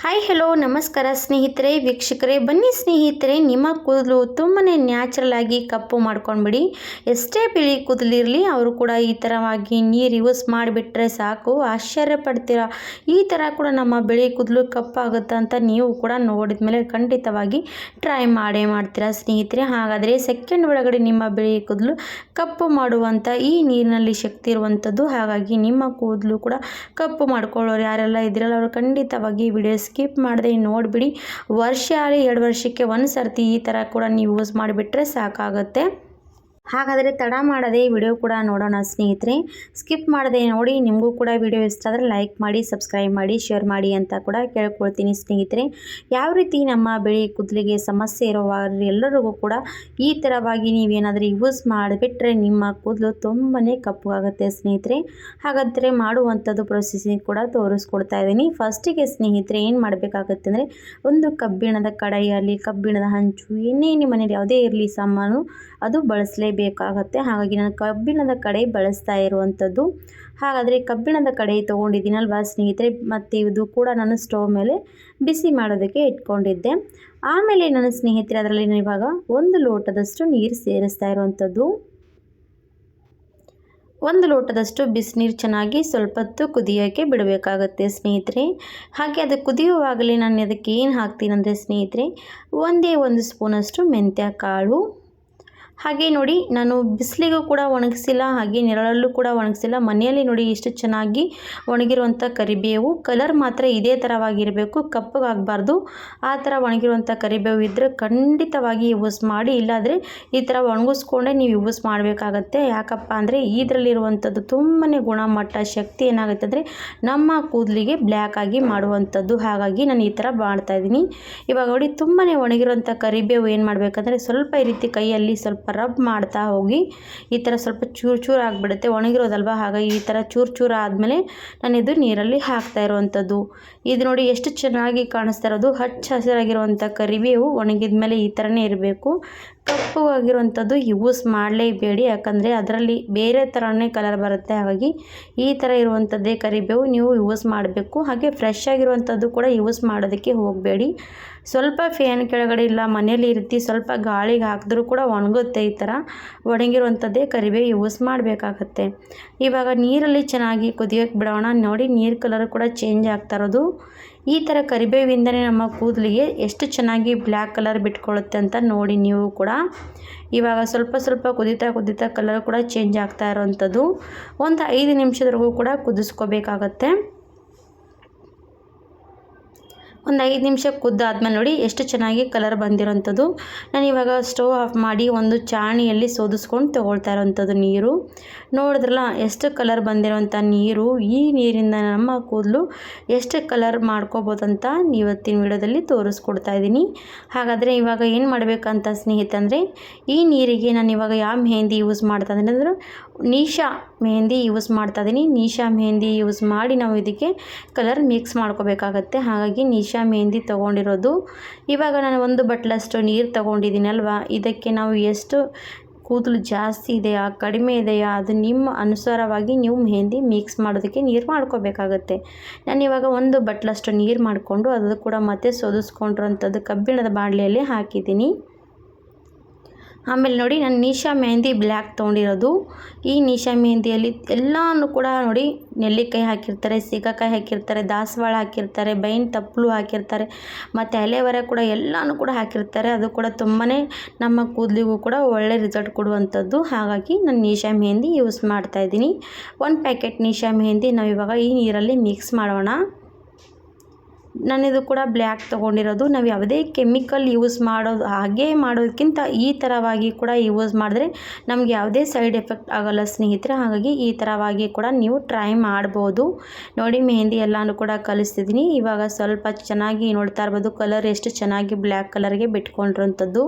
Hi hello ನಮಸ್ಕಾರ ಸ್ನೇಹಿತರೆ ವೀಕ್ಷಕರೇ, ಬನ್ನಿ ಸ್ನೇಹಿತರೆ, ನಿಮ್ಮ ಕೂದಲು ತುಂಬಾ ನ್ಯಾಚುರಲ್ ಆಗಿ ಕಪ್ಪು ಮಾಡ್ಕೊಂಡ್ಬಿಡಿ. ಎಷ್ಟೇ ಬಿಳಿ ಕೂದಲಿರಲಿ ಅವರು ಕೂಡ ಈ ಥರವಾಗಿ ನೀರು ಯೂಸ್ ಮಾಡಿಬಿಟ್ರೆ ಸಾಕು, ಆಶ್ಚರ್ಯ ಪಡ್ತೀರಾ. ಈ ಥರ ಕೂಡ ನಮ್ಮ ಬಿಳಿ ಕೂದಲು ಕಪ್ಪಾಗುತ್ತೆ ಅಂತ ನೀವು ಕೂಡ ನೋಡಿದ ಮೇಲೆ ಖಂಡಿತವಾಗಿ ಟ್ರೈ ಮಾಡ್ತೀರಾ ಸ್ನೇಹಿತರೆ. ಹಾಗಾದರೆ ಸೆಕೆಂಡ್ ಒಳಗಡೆ ನಿಮ್ಮ ಬಿಳಿ ಕೂದಲು ಕಪ್ಪು ಮಾಡುವಂಥ ಈ ನೀರಿನಲ್ಲಿ ಶಕ್ತಿ ಇರುವಂಥದ್ದು. ಹಾಗಾಗಿ ನಿಮ್ಮ ಕೂದಲು ಕೂಡ ಕಪ್ಪು ಮಾಡ್ಕೊಳ್ಳೋರು ಯಾರೆಲ್ಲ ಇದ್ರಲ್ಲ ಅವರು ಖಂಡಿತವಾಗಿ ವಿಡಿಯೋ ಸ್ಕಿಪ್ ಮಾಡದೆ ನೋಡಿಬಿಡಿ. ವರ್ಷ 2 ವರ್ಷಕ್ಕೆ ಒಂದು ಸರ್ತಿ ಈ ಥರ ಕೂಡ ನೀವು ಯೂಸ್ ಮಾಡಿಬಿಟ್ರೆ ಸಾಕಾಗುತ್ತೆ. ಹಾಗಾದರೆ ತಡ ಮಾಡದೆ ವಿಡಿಯೋ ಕೂಡ ನೋಡೋಣ ಸ್ನೇಹಿತರೆ. ಸ್ಕಿಪ್ ಮಾಡದೆ ನೋಡಿ. ನಿಮಗೂ ಕೂಡ ವಿಡಿಯೋ ಇಷ್ಟ ಆದರೆ ಲೈಕ್ ಮಾಡಿ, ಸಬ್ಸ್ಕ್ರೈಬ್ ಮಾಡಿ, ಶೇರ್ ಮಾಡಿ ಅಂತ ಕೂಡ ಕೇಳ್ಕೊಳ್ತೀನಿ ಸ್ನೇಹಿತರೆ. ಯಾವ ರೀತಿ ನಮ್ಮ ಬಿಳಿ ಕೂದಲಿಗೆ ಸಮಸ್ಯೆ ಇರೋವಾಗ ಎಲ್ಲರಿಗೂ ಕೂಡ ಈ ಥರವಾಗಿ ನೀವೇನಾದರೂ ಯೂಸ್ ಮಾಡಿಬಿಟ್ರೆ ನಿಮ್ಮ ಕೂದಲು ತುಂಬಾ ಕಪ್ಪುಗಾಗುತ್ತೆ ಸ್ನೇಹಿತರೆ. ಹಾಗಾದರೆ ಮಾಡುವಂಥದ್ದು ಪ್ರೊಸೆಸಿಂಗ್ ಕೂಡ ತೋರಿಸ್ಕೊಡ್ತಾ ಇದ್ದೀನಿ. ಫಸ್ಟಿಗೆ ಸ್ನೇಹಿತರೆ ಏನು ಮಾಡಬೇಕಾಗುತ್ತೆ ಅಂದರೆ, ಒಂದು ಕಬ್ಬಿಣದ ಕಡಾಯಿಯಲ್ಲಿ ಕಬ್ಬಿಣದ ಹಂಚು ಏನೇ ನಿಮ್ಮ ಮನೇಲಿ ಯಾವುದೇ ಇರಲಿ ಸಾಮಾನು ಅದು ಬಳಸಲೇಬೇಕಾಗತ್ತೆ. ಹಾಗಾಗಿ ನಾನು ಕಬ್ಬಿಣದ ಕಡಾಯಿ ಬಳಸ್ತಾ ಇರುವಂಥದ್ದು. ಹಾಗಾದರೆ ಕಬ್ಬಿಣದ ಕಡಾಯಿ ತೊಗೊಂಡಿದ್ದೀನಲ್ವಾ ಸ್ನೇಹಿತರೆ, ಮತ್ತು ಇದು ಕೂಡ ನಾನು ಸ್ಟವ್ ಮೇಲೆ ಬಿಸಿ ಮಾಡೋದಕ್ಕೆ ಇಟ್ಕೊಂಡಿದ್ದೆ. ಆಮೇಲೆ ನನ್ನ ಸ್ನೇಹಿತರೆ ಅದರಲ್ಲಿ ನಾನು ಇವಾಗ 1 ಲೋಟದಷ್ಟು ನೀರು ಸೇರಿಸ್ತಾ ಇರುವಂಥದ್ದು. 1 ಲೋಟದಷ್ಟು ಬಿಸಿನೀರು ಚೆನ್ನಾಗಿ ಸ್ವಲ್ಪ ಹೊತ್ತು ಕುದಿಯೋಕ್ಕೆ ಬಿಡಬೇಕಾಗತ್ತೆ ಸ್ನೇಹಿತರೆ. ಹಾಗೆ ಅದು ಕುದಿಯುವಾಗಲೇ ನಾನು ಅದಕ್ಕೆ ಏನು ಹಾಕ್ತೀನಿ ಅಂದರೆ ಸ್ನೇಹಿತರೆ, ಒಂದೇ 1 ಸ್ಪೂನಷ್ಟು ಮೆಂತ್ಯ ಕಾಳು. ಹಾಗೆ ನೋಡಿ, ನಾನು ಬಿಸಿಲಿಗೂ ಕೂಡ ಒಣಗಿಸಿಲ್ಲ, ಹಾಗೆ ನೆರಳಲ್ಲೂ ಕೂಡ ಒಣಗಿಸಿಲ್ಲ. ಮನೆಯಲ್ಲಿ ನೋಡಿ ಎಷ್ಟು ಚೆನ್ನಾಗಿ ಒಣಗಿರುವಂಥ ಕರಿಬೇವು. ಕಲರ್ ಮಾತ್ರ ಇದೇ ಥರವಾಗಿರಬೇಕು, ಕಪ್ಪಗಾಗಬಾರ್ದು. ಆ ಥರ ಒಣಗಿರುವಂಥ ಕರಿಬೇವು ಇದ್ದರೆ ಖಂಡಿತವಾಗಿ ಯೂಸ್ ಮಾಡಿ. ಇಲ್ಲಾದರೆ ಈ ಥರ ಒಣಗಿಸ್ಕೊಂಡೇ ನೀವು ಯೂಸ್ ಮಾಡಬೇಕಾಗತ್ತೆ. ಯಾಕಪ್ಪ ಅಂದರೆ ಇದರಲ್ಲಿರುವಂಥದ್ದು ತುಂಬಾ ಗುಣಮಟ್ಟ ಶಕ್ತಿ ಏನಾಗುತ್ತೆ ಅಂದರೆ ನಮ್ಮ ಕೂದಲಿಗೆ ಬ್ಲ್ಯಾಕ್ ಆಗಿ ಮಾಡುವಂಥದ್ದು. ಹಾಗಾಗಿ ನಾನು ಈ ಥರ ಮಾಡ್ತಾಯಿದ್ದೀನಿ. ಇವಾಗ ನೋಡಿ, ತುಂಬಾ ಒಣಗಿರುವಂಥ ಕರಿಬೇವು ಏನು ಮಾಡಬೇಕಂದ್ರೆ ಸ್ವಲ್ಪ ಈ ರೀತಿ ಕೈಯಲ್ಲಿ ಸ್ವಲ್ಪ ರಬ್ ಮಾಡ್ತಾ ಹೋಗಿ ಈ ಥರ ಸ್ವಲ್ಪ ಚೂರು ಆಗಿಬಿಡುತ್ತೆ, ಒಣಗಿರೋದಲ್ವ. ಹಾಗಾಗಿ ಈ ಥರ ಚೂರು ಆದಮೇಲೆ ನಾನು ಇದು ನೀರಲ್ಲಿ ಹಾಕ್ತಾ ಇರುವಂಥದ್ದು. ಇದು ನೋಡಿ ಎಷ್ಟು ಚೆನ್ನಾಗಿ ಕಾಣಿಸ್ತಾ ಇರೋದು. ಹಚ್ಚ ಹಸಿರಾಗಿರುವಂಥ ಕರಿಬೇವು ಒಣಗಿದ ಮೇಲೆ ಈ ಥರನೇ ಇರಬೇಕು. ಕಪ್ಪು ಆಗಿರುವಂಥದ್ದು ಯೂಸ್ ಮಾಡಲೇಬೇಡಿ, ಯಾಕಂದರೆ ಅದರಲ್ಲಿ ಬೇರೆ ಥರನೇ ಕಲರ್ ಬರುತ್ತೆ. ಹಾಗಾಗಿ ಈ ಥರ ಇರುವಂಥದ್ದೇ ಕರಿಬೇವು ನೀವು ಯೂಸ್ ಮಾಡಬೇಕು. ಹಾಗೆ ಫ್ರೆಶ್ ಆಗಿರುವಂಥದ್ದು ಕೂಡ ಯೂಸ್ ಮಾಡೋದಕ್ಕೆ ಹೋಗಬೇಡಿ. ಸ್ವಲ್ಪ ಫ್ಯಾನ್ ಕೆಳಗಡೆ ಇಲ್ಲ ಮನೇಲಿ ಇರ್ತಿ, ಸ್ವಲ್ಪ ಗಾಳಿಗೆ ಹಾಕಿದ್ರೂ ಕೂಡ ಒಣಗುತ್ತೆ. ಈ ಥರ ಒಣಗಿರುವಂಥದ್ದೇ ಕರಿಬೇವು ಯೂಸ್ ಮಾಡಬೇಕಾಗತ್ತೆ. ಇವಾಗ ನೀರಲ್ಲಿ ಚೆನ್ನಾಗಿ ಕುದಿಯೋಕ್ಕೆ ಬಿಡೋಣ. ನೋಡಿ, ನೀರು ಕಲರ್ ಕೂಡ ಚೇಂಜ್ ಆಗ್ತಾ ಇರೋದು. ಈ ಥರ ಕರಿಬೇವಿಂದನೇ ನಮ್ಮ ಕೂದಲಿಗೆ ಎಷ್ಟು ಚೆನ್ನಾಗಿ ಬ್ಲ್ಯಾಕ್ ಕಲರ್ ಬಿಟ್ಕೊಳ್ಳುತ್ತೆ ಅಂತ ನೋಡಿ ನೀವು ಕೂಡ. ಇವಾಗ ಸ್ವಲ್ಪ ಕುದೀತಾ ಕಲರ್ ಕೂಡ ಚೇಂಜ್ ಆಗ್ತಾ ಇರೋವಂಥದ್ದು. ಒಂದು 5 ನಿಮಿಷದವರೆಗೂ ಕೂಡ ಕುದಿಸ್ಕೋಬೇಕಾಗತ್ತೆ. ಒಂದು 5 ನಿಮಿಷ ಕುದ್ದಾದ್ಮೇಲೆ ನೋಡಿ ಎಷ್ಟು ಚೆನ್ನಾಗಿ ಕಲರ್ ಬಂದಿರೋಂಥದ್ದು. ನಾನು ಇವಾಗ ಸ್ಟವ್ ಆಫ್ ಮಾಡಿ ಒಂದು ಚಾಣಿಯಲ್ಲಿ ಸೋದಿಸ್ಕೊಂಡು ತೊಗೊಳ್ತಾ ಇರೋವಂಥದ್ದು ನೀರು. ನೋಡಿದ್ರಲ್ಲ ಎಷ್ಟು ಕಲರ್ ಬಂದಿರೋಂಥ ನೀರು. ಈ ನೀರಿಂದ ನಮ್ಮ ಕೂದಲು ಎಷ್ಟು ಕಲರ್ ಮಾಡ್ಕೋಬೋದಂತ ಇವತ್ತಿನ ವಿಡಿಯೋದಲ್ಲಿ ತೋರಿಸ್ಕೊಡ್ತಾ ಇದ್ದೀನಿ. ಹಾಗಾದರೆ ಇವಾಗ ಏನು ಮಾಡಬೇಕಂತ ಸ್ನೇಹಿತಂದರೆ, ಈ ನೀರಿಗೆ ನಾನು ಇವಾಗ ಯಾವ ಮೆಹಂದಿ ಯೂಸ್ ಮಾಡ್ತಾ ಇದ್ದೀನಿ ಅಂದರೆ ನೀಶಾ ಮೆಹಂದಿ ಯೂಸ್ ಮಾಡ್ತಾ ಇದ್ದೀನಿ. ನೀಶಾ ಮೆಹಂದಿ ಯೂಸ್ ಮಾಡಿ ನಾವು ಇದಕ್ಕೆ ಕಲರ್ ಮಿಕ್ಸ್ ಮಾಡ್ಕೋಬೇಕಾಗತ್ತೆ. ಹಾಗಾಗಿ ನೀಶಾ ಮೆಹಂದಿ ತೊಗೊಂಡಿರೋದು. ಇವಾಗ ನಾನು 1 ಬಟ್ಲಷ್ಟು ನೀರು ತೊಗೊಂಡಿದ್ದೀನಲ್ವ, ಇದಕ್ಕೆ ನಾವು ಎಷ್ಟು ಕೂದಲು ಜಾಸ್ತಿ ಇದೆಯಾ ಕಡಿಮೆ ಇದೆಯಾ ಅದು ನಿಮ್ಮ ಅನುಸಾರವಾಗಿ ನೀವು ಮೆಹಂದಿ ಮಿಕ್ಸ್ ಮಾಡೋದಕ್ಕೆ ನೀರು ಮಾಡ್ಕೋಬೇಕಾಗತ್ತೆ. ನಾನು ಇವಾಗ 1 ಬಟ್ಲಷ್ಟು ನೀರು ಮಾಡಿಕೊಂಡು ಅದು ಕೂಡ ಮತ್ತೆ ಸೋದಿಸ್ಕೊಂಡಿರೋಂಥದ್ದು ಕಬ್ಬಿಣದ ಬಾಣಲೆಯಲ್ಲಿ ಹಾಕಿದ್ದೀನಿ. ಆಮೇಲೆ ನೋಡಿ, ನಾನು ನೀಶಾ ಮೆಹಂದಿ ಬ್ಲ್ಯಾಕ್ ತೊಗೊಂಡಿರೋದು. ಈ ನೀಶಾ ಮೆಹಂದಿಯಲ್ಲಿ ಎಲ್ಲನೂ ಕೂಡ ನೋಡಿ, ನೆಲ್ಲಿಕಾಯಿ ಹಾಕಿರ್ತಾರೆ, ಸೀಗೆಕಾಯಿ ಹಾಕಿರ್ತಾರೆ, ದಾಸವಾಳ ಹಾಕಿರ್ತಾರೆ, ಬೈನ್ ತಪ್ಪಲು ಹಾಕಿರ್ತಾರೆ, ಮತ್ತು ಎಲೆವರೆ ಕೂಡ ಎಲ್ಲನೂ ಕೂಡ ಹಾಕಿರ್ತಾರೆ. ಅದು ಕೂಡ ತುಂಬಾ ನಮ್ಮ ಕೂದಲಿಗೂ ಕೂಡ ಒಳ್ಳೆ ರಿಸಲ್ಟ್ ಕೊಡುವಂಥದ್ದು. ಹಾಗಾಗಿ ನಾನು ನೀಶಾ ಮೆಹಂದಿ ಯೂಸ್ ಮಾಡ್ತಾಯಿದ್ದೀನಿ. 1 ಪ್ಯಾಕೆಟ್ ನೀಶಾ ಮೆಹಂದಿ ನಾವು ಇವಾಗ ಈ ನೀರಲ್ಲಿ ಮಿಕ್ಸ್ ಮಾಡೋಣ. ನಾನಿದು ಕೂಡ ಬ್ಲ್ಯಾಕ್ ತೊಗೊಂಡಿರೋದು. ನಾವು ಯಾವುದೇ ಕೆಮಿಕಲ್ ಯೂಸ್ ಮಾಡೋದಕ್ಕಿಂತ ಈ ಥರವಾಗಿ ಕೂಡ ಯೂಸ್ ಮಾಡಿದ್ರೆ ನಮಗೆ ಯಾವುದೇ ಸೈಡ್ ಎಫೆಕ್ಟ್ ಆಗೋಲ್ಲ ಸ್ನೇಹಿತರೆ. ಹಾಗಾಗಿ ಈ ಥರವಾಗಿ ಕೂಡ ನೀವು ಟ್ರೈ ಮಾಡ್ಬೋದು. ನೋಡಿ, ಮೆಹಂದಿ ಎಲ್ಲನೂ ಕೂಡ ಕಲಿಸ್ತಿದ್ದೀನಿ. ಇವಾಗ ಸ್ವಲ್ಪ ಚೆನ್ನಾಗಿ ನೋಡ್ತಾ ಇರ್ಬೋದು ಕಲರ್ ಎಷ್ಟು ಚೆನ್ನಾಗಿ ಬ್ಲ್ಯಾಕ್ ಕಲರ್ಗೆ ಬಿಟ್ಕೊಂಡಿರೋಂಥದ್ದು.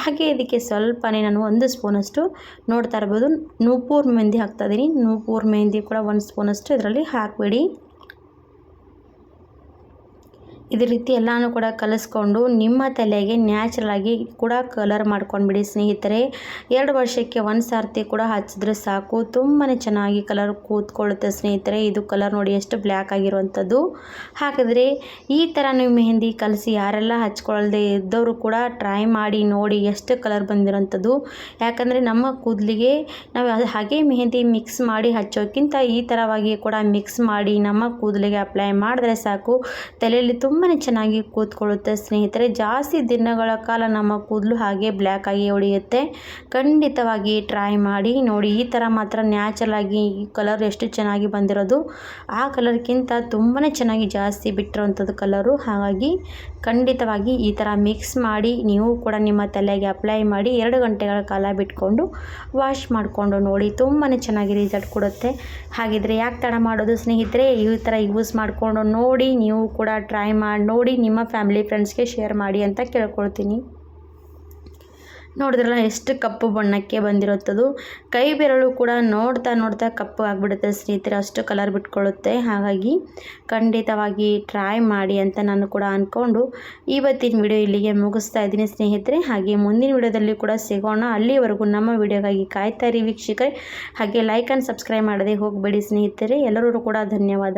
ಹಾಗೆ ಇದಕ್ಕೆ ಸ್ವಲ್ಪನೇ ನಾನು 1 ಸ್ಪೂನಷ್ಟು ನೋಡ್ತಾ ಇರ್ಬೋದು ನೂಪುರ್ ಮೆಹಂದಿ ಹಾಕ್ತಾಯಿದ್ದೀನಿ. ನೂಪುರ್ ಮೆಹಂದಿ ಕೂಡ 1 ಸ್ಪೂನಷ್ಟು ಇದರಲ್ಲಿ ಹಾಕಬೇಡಿ. ಇದೇ ರೀತಿ ಎಲ್ಲನೂ ಕೂಡ ಕಲಿಸ್ಕೊಂಡು ನಿಮ್ಮ ತಲೆಗೆ ನ್ಯಾಚುರಲಾಗಿ ಕೂಡ ಕಲರ್ ಮಾಡ್ಕೊಂಡ್ಬಿಡಿ ಸ್ನೇಹಿತರೆ. 2 ವರ್ಷಕ್ಕೆ ಒಂದು ಸಾರ್ತಿ ಕೂಡ ಹಚ್ಚಿದ್ರೆ ಸಾಕು, ತುಂಬಾ ಚೆನ್ನಾಗಿ ಕಲರ್ ಕೂತ್ಕೊಳ್ಳುತ್ತೆ ಸ್ನೇಹಿತರೆ. ಇದು ಕಲರ್ ನೋಡಿ ಎಷ್ಟು ಬ್ಲ್ಯಾಕ್ ಆಗಿರುವಂಥದ್ದು. ಹಾಗಾದರೆ ಈ ಥರ ನೀವು ಮೆಹಂದಿ ಕಲಿಸಿ ಯಾರೆಲ್ಲ ಹಚ್ಕೊಳ್ಳದೆ ಇದ್ದವರು ಕೂಡ ಟ್ರೈ ಮಾಡಿ ನೋಡಿ ಎಷ್ಟು ಕಲರ್ ಬಂದಿರೋಂಥದ್ದು. ಯಾಕಂದರೆ ನಮ್ಮ ಕೂದಲಿಗೆ ನಾವು ಹಾಗೆ ಮೆಹಂದಿ ಮಿಕ್ಸ್ ಮಾಡಿ ಹಚ್ಚೋಕ್ಕಿಂತ ಈ ಥರವಾಗಿ ಕೂಡ ಮಿಕ್ಸ್ ಮಾಡಿ ನಮ್ಮ ಕೂದಲಿಗೆ ಅಪ್ಲೈ ಮಾಡಿದ್ರೆ ಸಾಕು, ತಲೆಯಲ್ಲಿ ತುಂಬಾ ಚೆನ್ನಾಗಿ ಕೂತ್ಕೊಳ್ಳುತ್ತೆ ಸ್ನೇಹಿತರೆ. ಜಾಸ್ತಿ ದಿನಗಳ ಕಾಲ ನಮ್ಮ ಕೂದಲು ಹಾಗೆ ಬ್ಲ್ಯಾಕ್ ಆಗಿ ಉಳಿಯುತ್ತೆ. ಖಂಡಿತವಾಗಿ ಟ್ರೈ ಮಾಡಿ ನೋಡಿ. ಈ ಥರ ಮಾತ್ರ ನ್ಯಾಚುರಲ್ ಆಗಿ ಈ ಕಲರ್ ಎಷ್ಟು ಚೆನ್ನಾಗಿ ಬಂದಿರೋದು, ಆ ಕಲರ್ಗಿಂತ ತುಂಬಾ ಚೆನ್ನಾಗಿ ಜಾಸ್ತಿ ಬಿಟ್ಟಿರೋಂಥದ್ದು ಕಲರು. ಹಾಗಾಗಿ ಖಂಡಿತವಾಗಿ ಈ ಥರ ಮಿಕ್ಸ್ ಮಾಡಿ ನೀವು ಕೂಡ ನಿಮ್ಮ ತಲೆಗೆ ಅಪ್ಲೈ ಮಾಡಿ 2 ಗಂಟೆಗಳ ಕಾಲ ಬಿಟ್ಕೊಂಡು ವಾಶ್ ಮಾಡಿಕೊಂಡು ನೋಡಿ, ತುಂಬಾ ಚೆನ್ನಾಗಿ ರಿಸಲ್ಟ್ ಕೊಡುತ್ತೆ. ಹಾಗಿದ್ರೆ ಯಾಕೆ ತಡ ಮಾಡೋದು ಸ್ನೇಹಿತರೆ, ಈ ಥರ ಯೂಸ್ ಮಾಡಿಕೊಂಡು ನೋಡಿ, ನೀವು ಕೂಡ ಟ್ರೈ ಮಾಡಿ ನೋಡಿ ನಿಮ್ಮ ಫ್ಯಾಮಿಲಿ ಫ್ರೆಂಡ್ಸ್ಗೆ ಶೇರ್ ಮಾಡಿ ಅಂತ ಕೇಳ್ಕೊಳ್ತೀನಿ. ನೋಡಿದ್ರಲ್ಲ ಎಷ್ಟು ಕಪ್ಪು ಬಣ್ಣಕ್ಕೆ ಬಂದಿರುತ್ತದು. ಕೈ ಬೆರಳು ಕೂಡ ನೋಡ್ತಾ ಕಪ್ಪು ಆಗಿಬಿಡುತ್ತೆ ಸ್ನೇಹಿತರೆ, ಅಷ್ಟು ಕಲರ್ ಬಿಟ್ಕೊಳ್ಳುತ್ತೆ. ಹಾಗಾಗಿ ಖಂಡಿತವಾಗಿ ಟ್ರೈ ಮಾಡಿ ಅಂತ ನಾನು ಕೂಡ ಅಂದ್ಕೊಂಡು ಇವತ್ತಿನ ವಿಡಿಯೋ ಇಲ್ಲಿಗೆ ಮುಗಿಸ್ತಾ ಇದ್ದೀನಿ ಸ್ನೇಹಿತರೆ. ಹಾಗೆ ಮುಂದಿನ ವಿಡಿಯೋದಲ್ಲಿ ಕೂಡ ಸಿಗೋಣ. ಅಲ್ಲಿವರೆಗೂ ನಮ್ಮ ವಿಡಿಯೋಗಾಗಿ ಕಾಯ್ತಾ ಇರಿ ವೀಕ್ಷಕರೇ. ಹಾಗೆ ಲೈಕ್ ಆ್ಯಂಡ್ ಸಬ್ಸ್ಕ್ರೈಬ್ ಮಾಡದೆ ಹೋಗಬೇಡಿ ಸ್ನೇಹಿತರೆ. ಎಲ್ಲರೂ ಕೂಡ ಧನ್ಯವಾದ.